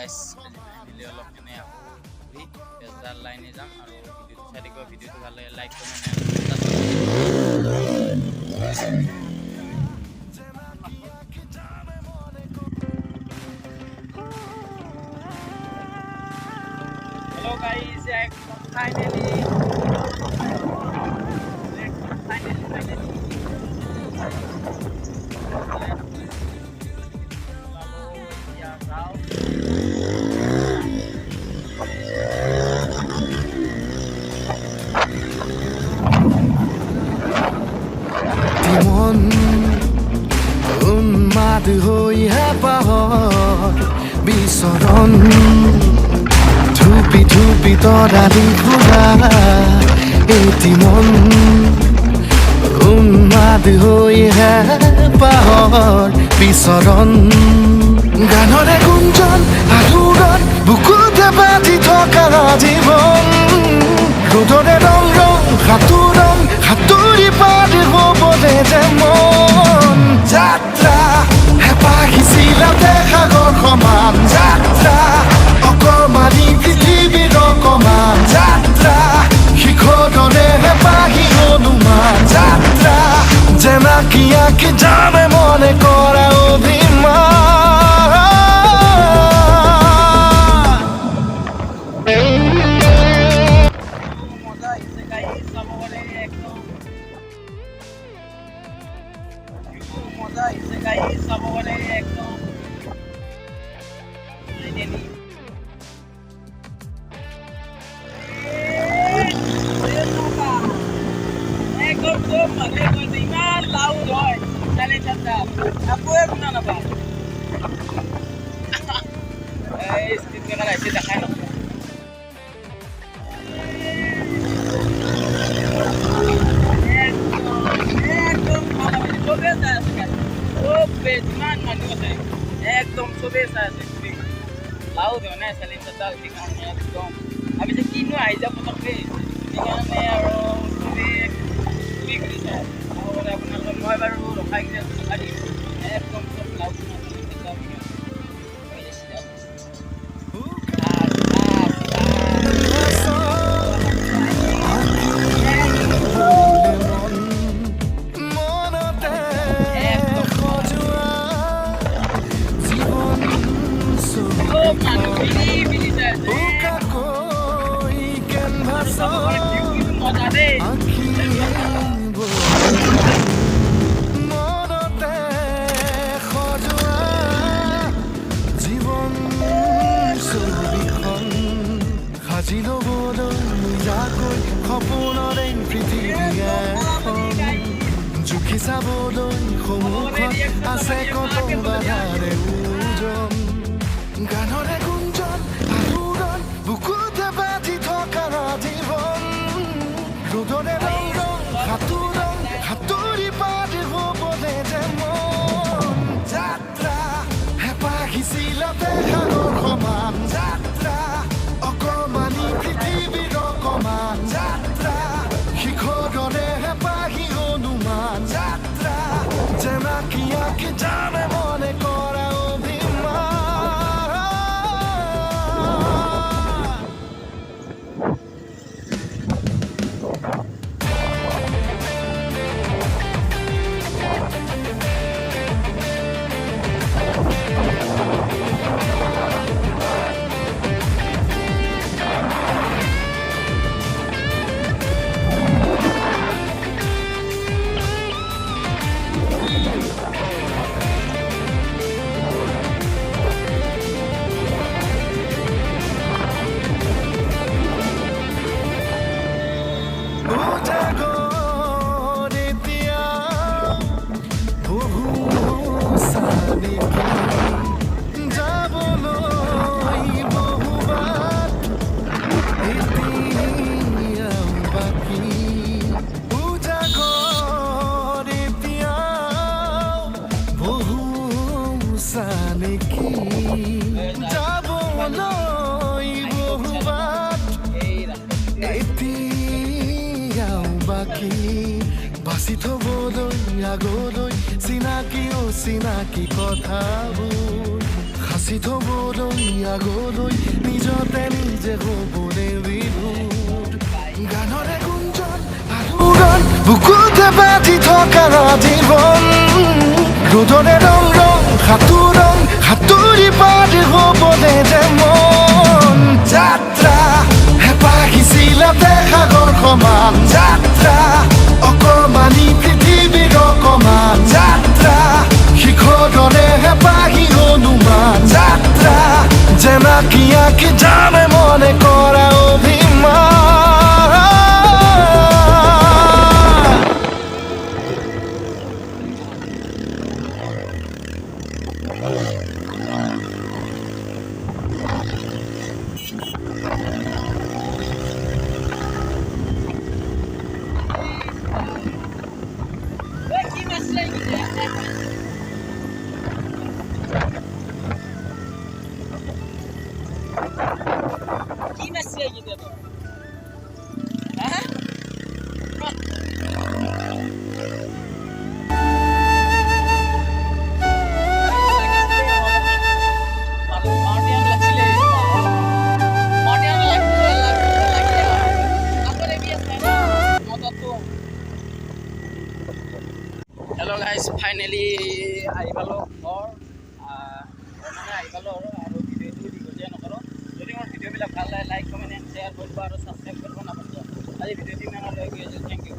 গাইছ মিলি অলপ মানে আকৌ ঘূৰি বেজাৰ লাইনে যাম আৰু ভিডিঅ'টো চাই থাকিব। ভিডিঅ'টো ভাল লাগে like comment Hello guys, finally. Timon unmad hoi hapahor bisoron Thupi tora dikhura etimon unmad hoi hapahor bisoron ganore gunjon aluron bukute bati thoka jibon rodore rong rong haturi pari hobole jemon jatra hepahisil dekha gor koman jatra okomani prithibi rokoman jatra hikodore hepahi onuman jatra jenaki aki jame mone kora obhiman एकदम চবে চাই আছে loud হয় না চেলেঞ্জাৰডাল সেইকাৰণে একদম ভাবিছে কিনো আহি যাব পটককৈ সেইকাৰণে আৰু চবে ঘূৰি ঘূৰি চাই আপোনালোকক মই বাৰু ৰখাই কিনে ৰখাই দিম একদম চব লাউড জুখি চাবলৈ সন্মুখত আছে কত বাধাৰে ওজন গানৰে গুঞ্জন আলোড়ন বুকুতে বাজি থকা জীৱন ৰ'দৰে ৰং ৰং সাতুৰি পাৰি হ'বলে যে মন যাত্ৰা হেঁপাহিছিল সাগৰ সমান যাত্ৰা অকমানি পৃথিৱীৰ অকমান যাত্ৰা শিখৰৰে হেঁপাহি অনুমান যাত্ৰা জেনাকি আকি জানে মনে কৰা অভিমান বাছি থবলৈ আগলৈ চিনাকি কথাবোৰ সাঁচি থবলৈ আগলৈ নিজতে নিজে হ'বলে বিভোৰ গানৰে গুঞ্জন আলোড়ন বুকুতে বাজি থকা জীৱন ৰ'দৰে ৰং ৰং সাঁতুৰি পাৰ হ'বলে যে মন যাত্ৰা হেঁপাহিছিলতে সাগৰ সমান যাত্ৰা অকমানি পৃথিৱীৰ অকমান যাত্ৰা শিখৰৰে হেঁপাহি হনুমান যাত্ৰা জেনাকি আঁকি যামে মনে কৰা অভিমান কি মাছ লাগিছে কি মাছ লাগিছে তো হ্যাঁ হেল্ল' গাইজ ফাইনেলি আহি পালোঁ ঘৰ মানে আহি পালোঁ আৰু ভিডিঅ'টো দীঘলীয়া নকৰোঁ যদি মোৰ ভিডিঅ'বিলাক ভাল লাগে লাইক কমেণ্ট এণ্ড শ্বেয়াৰ কৰিব আৰু ছাবস্ক্ৰাইব কৰিব নাপাহৰিব আজি ভিডিঅ'টো ইমানলৈ গৈ আছোঁ থেংক ইউ